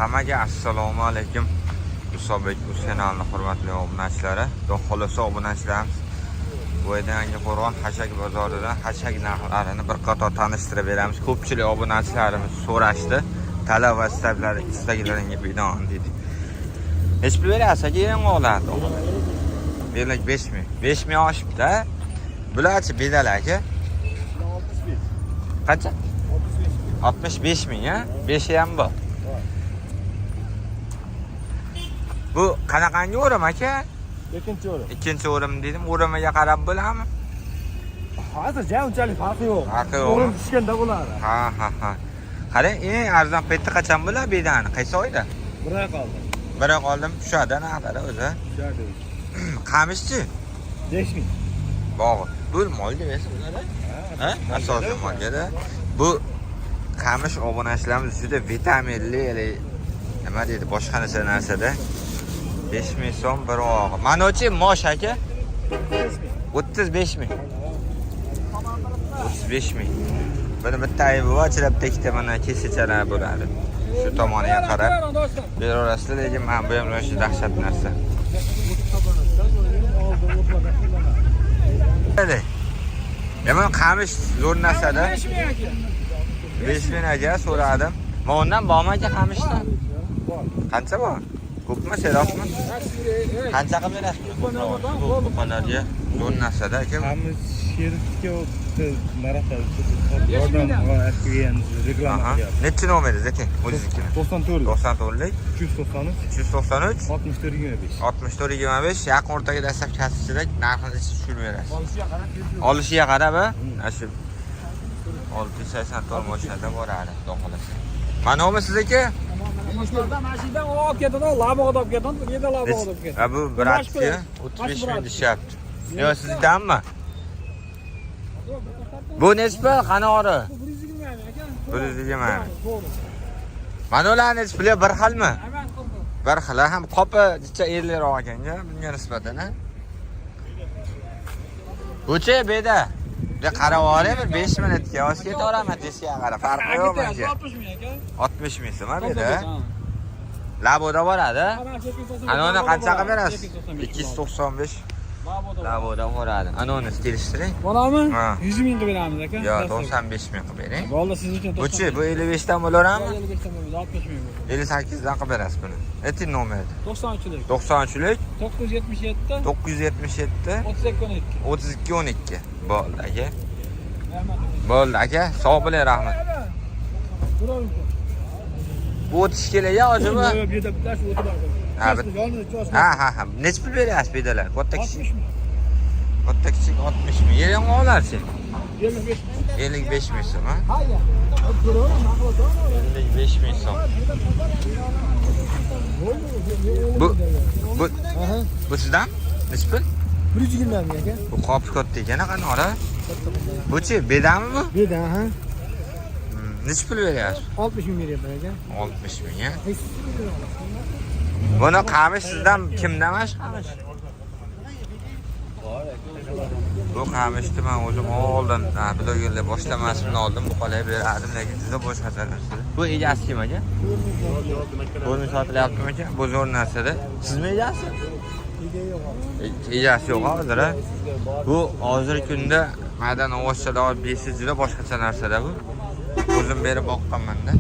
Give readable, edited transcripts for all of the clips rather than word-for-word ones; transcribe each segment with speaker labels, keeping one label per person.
Speaker 1: Hammaga assalomu alaykum. Musobek uz kanalining hurmatli obunachilari, xudo xolasa obunachilarimiz bu yangi Qo'rg'on Hashak bozoridan hashak narxlarini bir qator tanishtirib beramiz. Ko'pchilik obunachilarimiz so'rashdi, talab va istaklaringga binoan dedi. Hech bir berasiz aka, yangi oladi. Berlik 5000. 5000 oshibdi. Bularchi bedal aka?
Speaker 2: 65.
Speaker 1: Qancha? 65000 ya? 5 ham bor. Bu qanaqangi o'rim aka?
Speaker 2: Ikkinchi o'rim.
Speaker 1: Ikkinchi o'rim dedim. O'rimiga qarab bo'ladimi?
Speaker 2: Hozircha unchalik farqi yo'q.
Speaker 1: Farqi yo'q.
Speaker 2: O'rim tushganda bo'ladi.
Speaker 1: Ha. Qarang, eng arzon paytda qachon bo'ladi bedani? Qaysi oyda?
Speaker 2: Bir oy qoldi.
Speaker 1: Bir oy qoldim. Tushadi narxlari o'zi.
Speaker 2: Tushadi.
Speaker 1: Qamishchi?
Speaker 2: 5000.
Speaker 1: Bog'i. Bu molga bersa bo'ladi? Ha? Asosiy molga-da. Bu qamish obunachilarimiz juda vitaminli, nima deydi, boshqa narsada 5000 so'm bir og'i. Manochi mosh aka? 35000. 35000. Buni bitta aybi bor, ichida ikkita mana kesichalar bo'ladi. Shu tomoniga qarab beraverasizlar, lekin men bu ham o'sha dahshat narsa. Yomon qamish zo'r narsada. 5000 aka so'radim. Men undan bormi aka qamishdan? Qancha bor? Ko'pmi, seroqmi? Qancha qilib berasiz? Qo'qonlarga zo'r narsada aka.
Speaker 2: Qamish sherikka narxda yordam va reklama qilyapti.
Speaker 1: Nechi nomeringiz aka? O'zingiznikimi?
Speaker 2: 94.
Speaker 1: 94lik
Speaker 2: 393
Speaker 1: 393
Speaker 2: 6425.
Speaker 1: 6425 yaqin o'rtaga dastlab kasbchilik narxini tushirib berasiz. Olishiga qarab, shu 680 moshada boradi, xudo xolasa. Mana bu sizniki?
Speaker 2: Mashinada olib ketadi, labog'da olib ketadi, yerda labog'da olib ketadi.
Speaker 1: Ha, bu bratchi 35000 deyapti. Yo, sizdanmi? Bu nechpa qanori? 120 aka. Mana ular nechpa bir xilmi? Bir xil, ham qopi jicha erliroq ekanga, bunga nisbatan. Buchi beda. De qarab oling, bir 5 minutga yosh ketaveraman desiga qarab, farqi yo'q menga. 60000 so'm beda. Laboda boradi. Ana uni qancha qilib berasiz? 295. Laboda boradi. Ana uni kelishtiring.
Speaker 2: Borami? 100 ming qilib beramiz aka.
Speaker 1: Yo, 95 ming qilib bering.
Speaker 2: Bo'ldi, siz uchun.
Speaker 1: Buchi, bu 55 dan bo'laverami?
Speaker 2: 55 dan bo'ladi, 60 ming bo'ladi.
Speaker 1: 58 dan qilib berasiz buni. Ayting nomerni.
Speaker 2: 93lik.
Speaker 1: 93lik
Speaker 2: 977
Speaker 1: 977
Speaker 2: 3212.
Speaker 1: 3212. Bo'ldi aka. Bo'ldi aka, sog' bo'ling, rahmat. Bu o'tish kerak ya, hozirmi?
Speaker 2: Yo'q, bu yerda bitta shu o'tib boradi.
Speaker 1: Ha. Nechi pul beryapsiz bedalar? Katta kichik. Katta kichik 60 ming. Yer ham olarchi? 55 ming so'm, ha? 55 ming so'm. Bu sizdan? Nechi pul?
Speaker 2: 120 ming aka.
Speaker 1: Bu qopi katta ekan, qanora? Buchi, bedami bu?
Speaker 2: Beda, ha.
Speaker 1: Nechi pul beryapsiz?
Speaker 2: 60 ming beryapman aka.
Speaker 1: 60 ming, ha? Buni qamish sizdan kimdan mash qamish? Bu qamishni men o'zim oldin, blogerlar boshlamasdan oldin bu qolay berardim, lekin juda boshqa narsa. Bu egasi kim aka? Buni sotilyaptimi aka? Bu zo'r narsada. Sizmi egasi? Egasi yo'q hozir. Bu hozirgi kunda madan ovozchalar olib bersiz juda boshqacha narsada bu. O'zim berib boqqanman-da.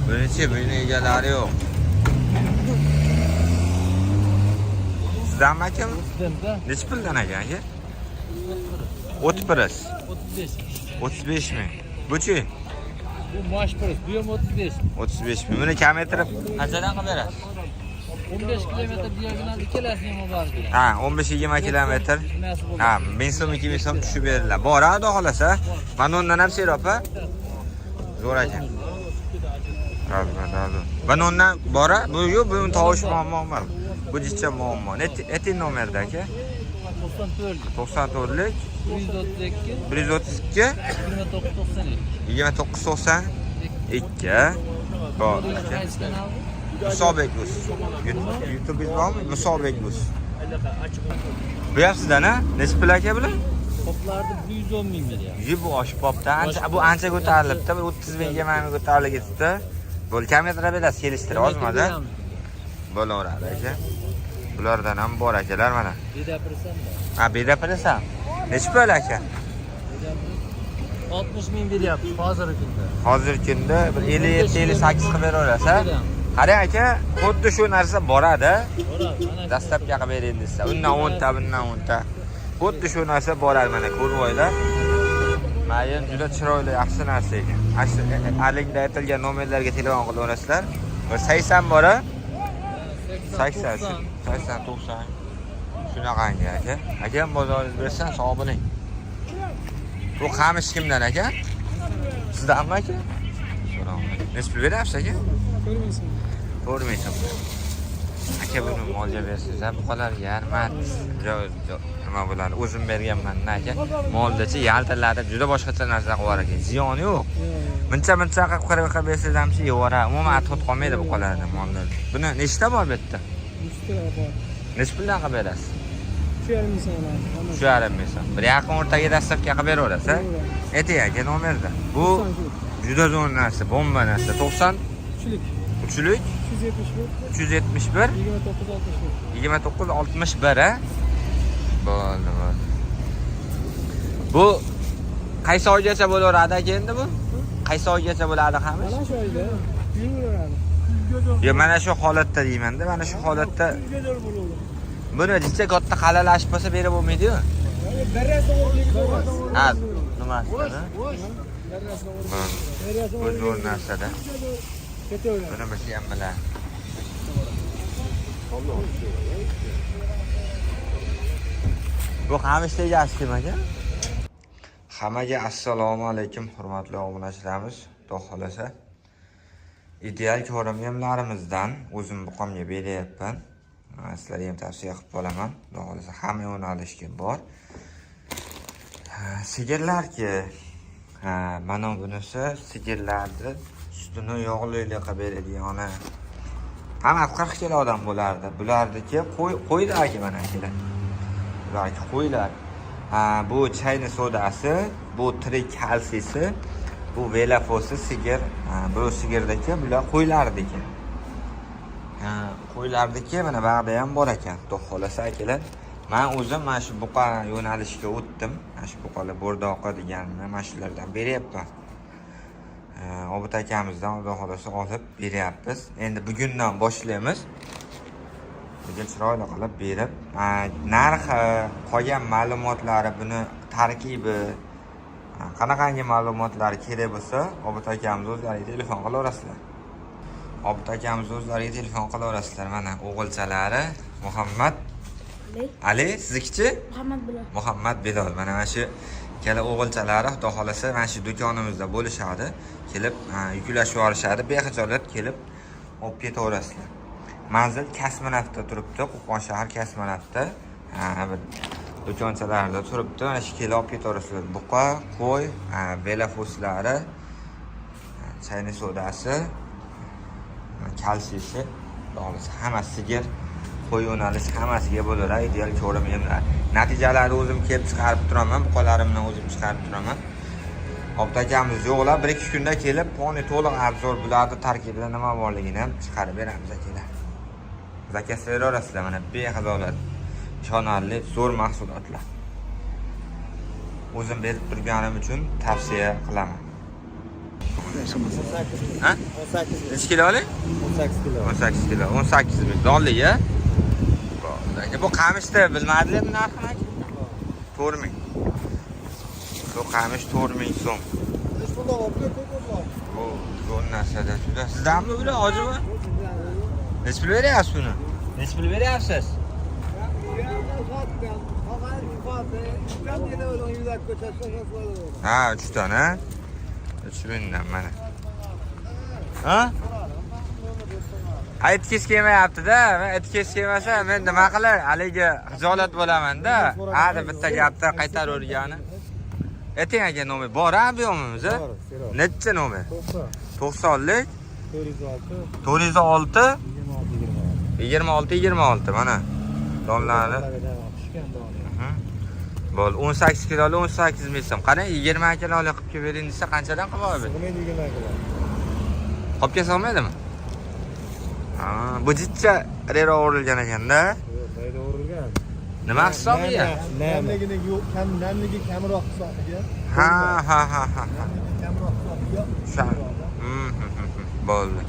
Speaker 1: Buni egalari yo'q. Sizdanmi akam?
Speaker 2: Sizda?
Speaker 1: Nechi puldan aka? 31. 35 ming. Buchi?
Speaker 2: Bu mosh pris, bu ham 35.
Speaker 1: 35 ming. Buni kamaytirib qanchadan qilib berasiz?
Speaker 2: 15 kilometr diagonal ikkalasi ham bor.
Speaker 1: Ha, 15-20 kilometr. Ha, 1000 so'm, 2000 so'm tushib beriladi. Boradi, xolasa. Mana undan ham seroq, ha? Zo'r ekan. Razi. Mana undan bora, bu yo'q, bu tovush muammo bor. Bu jicha muammo. Ayting nomerda aka. 94lik 132 2992. Bor. Musobek bus. YouTube'ingiz bormi? Musobek bus. Bu ham sizdan, ha? Nechi pul aka bular?
Speaker 3: Toplarda 110 ming beryapti.
Speaker 1: Bu oshibopda. Bu ancha ko'tarilibdi. Bir 30 mingga mana ko'tarilib ketibdi. Bo'l kamera berasiz, kelishtirib ozmada. Bo'laveradi aka. Bulardan ham bor akalar mana.
Speaker 3: Bedapirsan-da.
Speaker 1: Ha, bedapirsan. Nechi pul aka?
Speaker 3: 60 ming beryapti hozirgi kunda.
Speaker 1: Hozirgi kunda bir 57-58 qilib beraverasiz, ha? Qarang aka, xuddi shu narsa boradi. Dastlabki qilib bering desa, undan 10 ta, bundan 10 ta. Xuddi shu narsa boradi mana, ko'rib o'ylar. Mayim juda chiroyli, yaxshi narsa ekan. Alingda aytilgan nomerlarga telefon qilaverasizlar. 80 bor-a? 80, 90. Shunaqangi aka. Akam bozoringiz bersan, sog' bo'ling. Bu qamish kimdan aka? Sizdanmi aka? Nechi pul beryapsiz aka? Ko'rmaysan. Aka buni molga bersangiz, bu qadar yarmat. Nima bo'ladi? O'zim berganman aka. Moldachi yaltilatib juda boshqacha narsa qilib ekan. Ziyoni yo'q. Muncha qilib qirib bersangiz ham yevara. Umuman atxot qolmaydi bu qadar mollar. Buni nechta bor bu yerda?
Speaker 2: 100 ta bor.
Speaker 1: Nechi puldan qilib berasiz?
Speaker 2: 3,5
Speaker 1: Shu yarim ming so'm. Bir yaqin o'rtaga dastlabki qilib beraverasiz, ha? Ayting aka nomerda. Bu juda zo'r narsa, bomba narsa. 90 uchlik 371 2961, ha? Bo'ldi. Bu qaysi oygacha bo'laveradi aka endi bu? Qaysi oygacha bo'ladi qamish?
Speaker 2: Mana shu oyda yuraveradi.
Speaker 1: Yo, mana shu holatda deyman-da, mana shu holatda. Buni jicha katta qalalashib bo'lsa berib bo'lmaydi-yu. Ha, nima? Bu zo'r narsa-da. Buni bilsa ham biladi. Bu qamish egasi kim aka? Hammaga assalomu alaykum, hurmatli obunachilarimiz. Xudo xolasa ideal ko'rim yemlarimizdan o'zim buqamga beryapman. Sizlarga ham tavsiya qilib qolaman. Xudo xolasa hamma yo'nalishga bor. Sigirlarki, mana bunisi sigirlarni sutini yog'lilik qilib beradigan. Hamma 40 kilo odam bo'lardi. Bularniki qo'ylar aka mana akalar. Bularniki qo'ylar. Bu chayni sodasi, bu tirik kalsiysi, bu velafosi sigir. Bu sigirdagi bular qo'ylardiki. Qo'ylardiki mana ba'da ham bor ekan. Xudo xolasa akalar. Men o'zim mana shu buqa yo'nalishga o'tdim. Mana shu buqalar bo'rdoqqa deganini mana shulardan beryapman. Obid akamizdan Xudo xolasa olib beryapmiz. Endi bugundan boshlaymiz. Bugun chiroyli qilib berib, narxi, qolgan ma'lumotlari, buni tarkibi, qanaqangi ma'lumotlari kerak bo'lsa, Obid akamiz o'zlariga telefon qilaverasizlar. Obid akamiz o'zlariga telefon qilaverasizlar. Mana o'g'ilchalari Muhammad Ali, siznikichi? Muhammad Bilol. Mana shu ikkala o'g'ilchalari Xudo xolasa mana shu do'konimizda bo'lishadi. Kelib, yuklashib yuborishadi. Bexijolat kelib olib ketaverasizlar. Manzil Kasmonavda turibdi, Qo'qon shahar Kasmonavda. Do'konchalarda turibdi. Mana shu kelib olib ketaverasizlar. Buqa, qo'y, velafoslari, chayni sodasi, kalsiysi, hamma sigir, qo'y yo'nalish hammasiga bo'lar. Ideal ko'rim yemlar. Natijalarni o'zim kelib chiqarib turaman, buqalarimni o'zim chiqarib turaman. Obid akamiz yo'qlar, 1-2 kunda kelib, poni to'liq obzor bularni tarkibida nima borligini ham chiqarib beramiz akalar. Zakaz beraverasizlar mana bexizolat, ishonarli, zo'r mahsulotlar. O'zim berib turganim uchun tavsiya qilaman. Ha? 18. Necha kilo oling?
Speaker 3: 18 kilo.
Speaker 1: 18 kilo. 18 ming dollar-ya. Bu qamishni bilmadinglarmi narxini? 4 ming. Bu qamish 4 ming so'm. Bu zo'r narsa-da. Sizdanmi bular hojimi? Necha pul beryapsiz buni? Necha pul beryapsiz? Ha, 3 tane. 3 mingdan mana. Ha? Aytkiz kelmayapti-da. Men aytkiz kelmasa, men nima qilay? Haligi hijolat bo'laman-da. Hali bitta gapda qaytaravergani. Ayting aka nomer bor-a bu yo'qmimiz? Necha nomer? 90lik 406 26 mana. Donlarni. Bo'l, 18 kiloli 18 ming so'm. Qarang, 20 kiloli qilib kelib bering desa qanchadan qilib oladi?
Speaker 3: Sig'maydi 20 kilo.
Speaker 1: Qolib kelsa olmaydimi? Ha, bu jichcha rero o'rilgan ekanda.
Speaker 3: Yo'q, mayda o'rilgan.
Speaker 1: Nima hisobiga?
Speaker 3: Namligini yo'q, namligi kamroq hisobiga.
Speaker 1: Ha.
Speaker 3: Namligi kamroq hisobiga.
Speaker 1: Sha. Bo'ldi.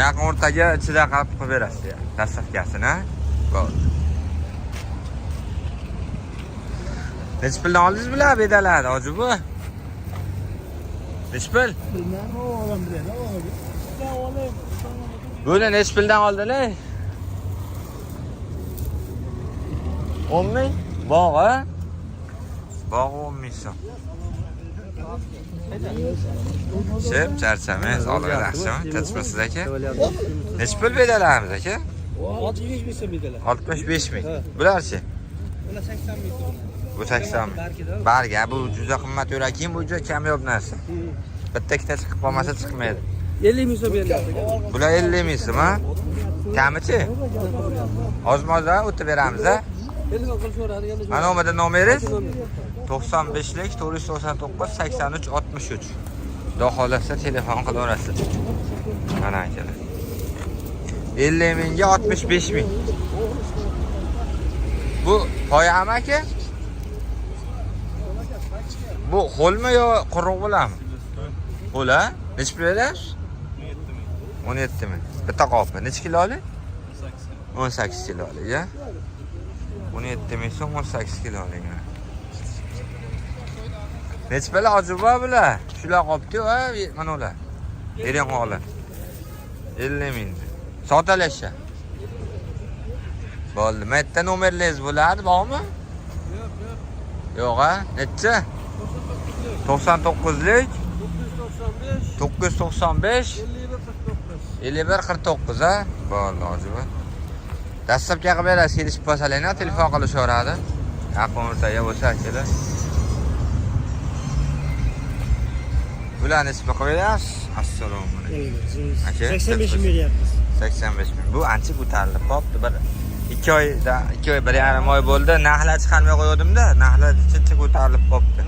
Speaker 1: Yaqin o'rtaga ichida qilib qo'yib berasiz ya. Dastavkasini, bo'ldi. Necha puldan oldingiz bular bedalarni, hoji bu? Necha pul?
Speaker 3: Bilmam, odam biladi,
Speaker 1: Buni necha puldan oldinglar? 10 ming? Bog'i? Bog'i 10 ming so'm. Shep, charchamaysiz, olib yaxshimi? Tinchmisiz aka? Necha pul bedalarimiz aka?
Speaker 2: 65 ming so'm bedalar.
Speaker 1: 65 ming. Bularchi?
Speaker 2: Ular 80 ming so'm.
Speaker 1: Bu 80 ming. Barga, bu juda qimmat yo'rakin, bu juda kamyob narsa. Bitta ikkita chiqib qolmasa chiqmaydi.
Speaker 2: 50 ming so'm beryapti.
Speaker 1: Bular 50 ming so'm, ha? Kamichi? Ozmozda o'tib beramiz, ha?
Speaker 2: Telefon qilib so'radi, gaplashib.
Speaker 1: Mana omada nomeringiz? 95lik 499 83 63. Xudo xolasa telefon qilaverasiz. Mana akalar. 50 mingga 65 ming. Bu poyami aka? Bu xo'lmi yo quruq bo'ladimi? Xo'l, ha? Necha pul berasiz? 17 ming. Bitta qopmi? Necha kiloli? 18 kiloli, ya. 17 ming so'm 18 kiloli. Necha pul ojiba bular? Shular qopdi, ha, mana ular. Bering holi. 50 ming. Sotalasha. Bo'ldi. Maytda nomerlaringiz bo'ladi, bormi? Yo'q, ha? Necha? 99lik 995 5149, ha? Bo'ldi, ojiba. Dastlabki qilib berasiz, kelishib qolsalar, telefon qilishaveradi. Yaqin o'rtaga bo'lsa kelar. Bularni ismi qo'yasiz. Assalomu alaykum. Aka,
Speaker 3: 85 ming beryapmiz.
Speaker 1: 85 ming. Bu ancha ko'tarilib qopti. Bir 2 oyda, 2 oy, 1,5 oy bo'ldi. Narxlar chiqarmay qo'ydim-da, narxlar chicha ko'tarilib qopti.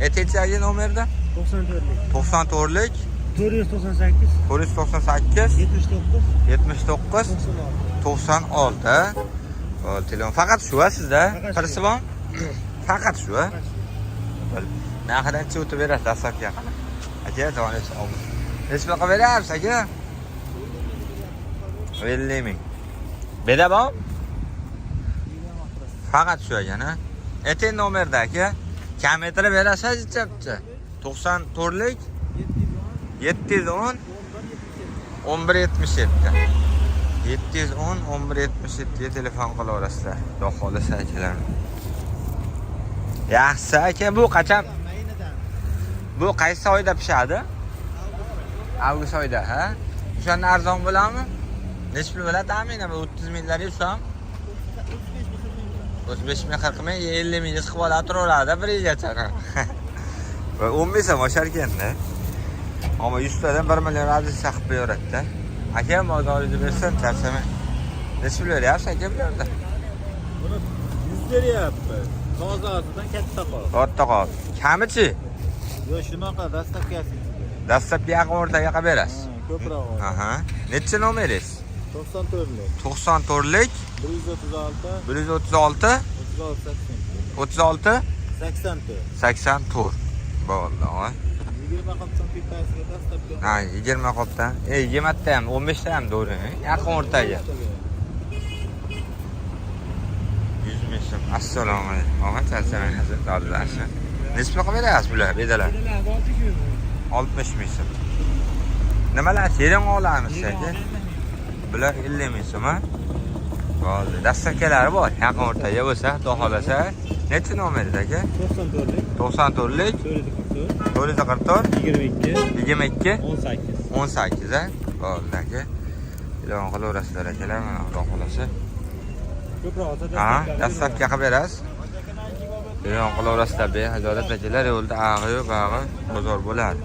Speaker 1: Aytingchi nomerda?
Speaker 3: 94lik
Speaker 1: 94lik
Speaker 3: 498
Speaker 1: 498
Speaker 3: 79
Speaker 1: 79 96. Bo'ldi, telefon faqat shu sizda? Qirisi bormi? Faqat shu, ha? Bo'ldi. Narxdan chiqib o'tib berasiz, dastlabki. Aka, to'g'ri oldim. Necha qilib berasiz, aka? 50 ming. Beda bor? Faqat shu ekan-a. Ayting nomerda aka. Kilometr berasiz, chapcha. 94lik 710 1177. 710 1177 ga telefon qilaverasizlar. Xudo xolasa akalar. Yaxshi aka, bu qachon? Bu qaysi oyda pishadi? Avgust oyida, ha? O'shanda arzon bo'ladimi? Necha pul bo'ladi taxminan? 30 minglar yursam? 35 ming, 40 ming, 50 ming chiqib oladi, turaveradi bir yilgacha. Va 10 ming so'm oshar ekan-da. Ammo 100 tadan 1 million radis saqib beradi-da. Aka, mozoringizni bersin, charchamang. Necha pul beryapsiz aka bularda?
Speaker 3: Buni 100 beryapti. Tozasidan katta qol.
Speaker 1: Katta qol. Kamichi?
Speaker 3: Yo'q, shunaqa dastavkasi.
Speaker 1: Dastlabki yaqin o'rtaga qilib berasiz.
Speaker 3: Ko'proq.
Speaker 1: Aha. Necha nomeringiz?
Speaker 3: 94lik
Speaker 1: 94lik
Speaker 3: 136
Speaker 1: 136 36
Speaker 3: 84.
Speaker 1: 84. Bo'ldi, ha.
Speaker 3: 20 qopdan pippasiga dastavka.
Speaker 1: Ha, 20 qopdan. 20 ta ham, 15 ta ham to'g'ri. Yaqin o'rtaga. 100 ming so'm. Assalomu alaykum. Og'a, charchamang hazrat, oldilarchi. Necha pul qilib berasiz bular, bedalar? 60 ming so'm. Nimalar, tering olamiz aka? Bular 50 ming so'm, ha? Bo'ldi. Dastavkalari bor. Yaqin o'rtaga bo'lsa, xudo xolasa. Necha nomeringiz aka?
Speaker 3: 94lik
Speaker 1: 94lik 444
Speaker 3: 22
Speaker 1: 22
Speaker 3: 18.
Speaker 1: 18, ha? Bo'ldi aka. Ilon qilaverasizlar akalar, mana xudo xolasa.
Speaker 3: Ko'proq
Speaker 1: Ha, dastavka qilib berasiz. Ilon qilaverasizlar, be, hajorat akalar yo'lda ag'i yo'q, ag'i bozor bo'ladi.